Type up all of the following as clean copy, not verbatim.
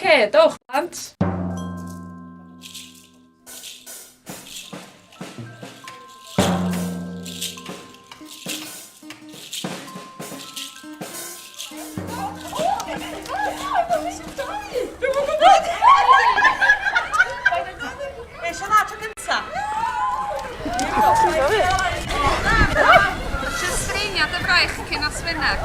Okay, doch, want. Eixa anar tro gynta. Jyst streiniad y braich cyn osfynad.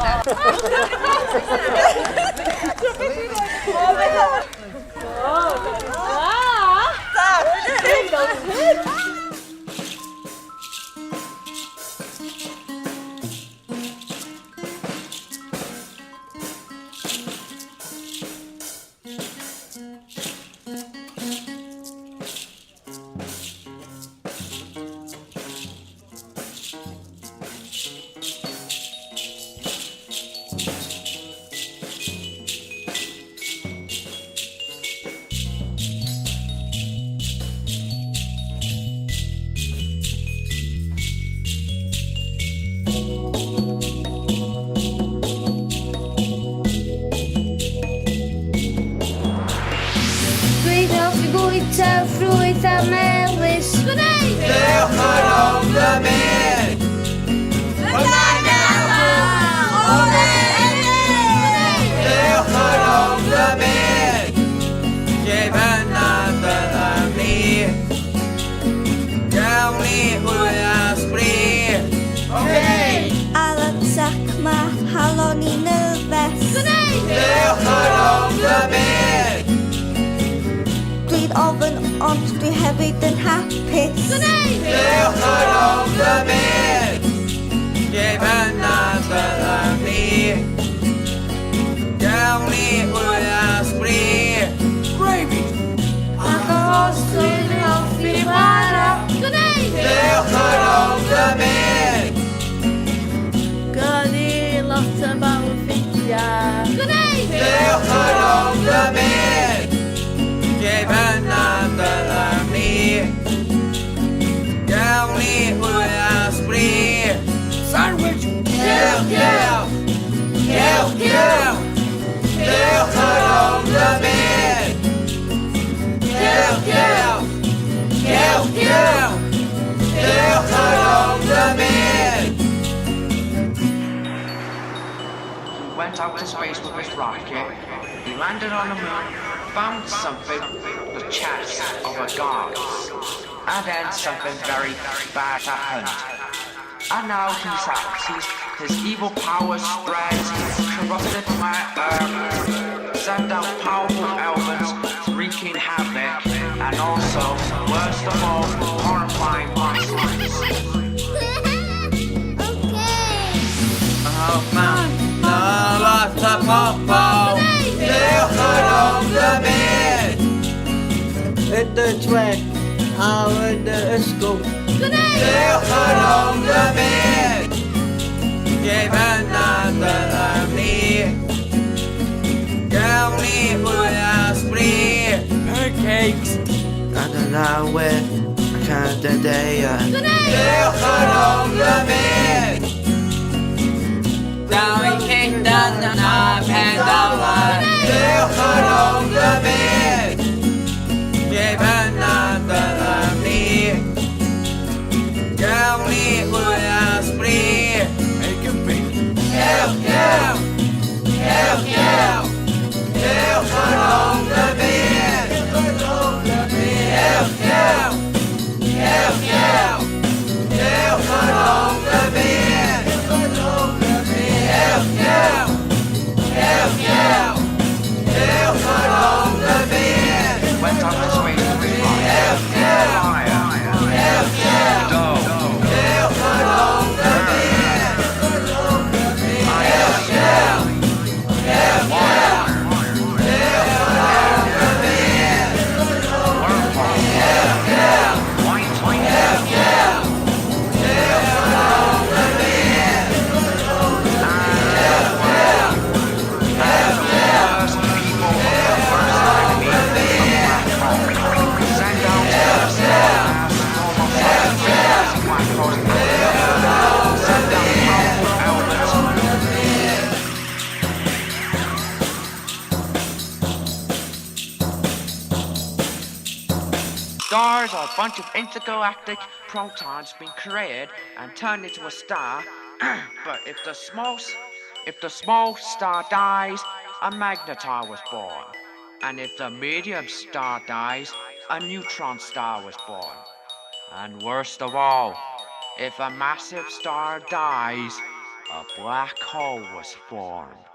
Dwi'n hoffi bwyta ffrwyth a melys. Dewch yn rownd y byd. Dewch yn rownd y byd. Lle bynnag dyna ni. Gawn ni hwyl sbri. Ar y sac mae halon i nerfus. Dewch yn rownd y byd. Dwi'n ofyn ond dwi hefyd yn hapus. Dewch yn rownd y byd. Lle bynnag dyna ni. Gawn ni hwyl sbri. Gravy. Achos dwi'n hoffi bara. Dewch yn rownd y byd. Gan i lot o bawr ffithiau. Dewch yn rownd y byd. Lle bynnag dyna ni. Gawn ni hwyl sbri. Sandwich. Dewch, dewch. Dewch, dewch. Dewch yn rownd y byd. Dewch, dewch. Dewch, dewch. Dewch yn rownd y byd. Went out to space with his rocket. He landed on the moon, found something, the chest of a god. And then something very bad happened. And now he's out. His evil power spreads, corrupted my earth, sent out powerful elements, wreaking havoc, and also, worst of all, horrifying monsters. Oh man, na lot o pobl. Dewch yn rownd y byd. Yn y dwed, a yn y ysgol. Dewch yn rownd y byd. Lle bynnag dyna ni. Gawn ni hwyl sbri. Pancakes. And an awyr, a Candidea. Dewch yn rownd y byd. Daw i cyndan yna pendawan. Dewch yn rownd y byd. Lle bynnag dyna ni. Gawn ni hwyl sbri. Dewch, dewch. Dewch, dewch. Dewch yn rownd y byd. Dewch, dewch. Dewch, dewch. Dewch yn rownd y byd. Dewch, dewch. Dewch, dewch. Stars are a bunch of intergalactic protons being created and turned into a star. But if the small star dies, a magnetar was born. And if the medium star dies, a neutron star was born. And worst of all, if a massive star dies, a black hole was formed.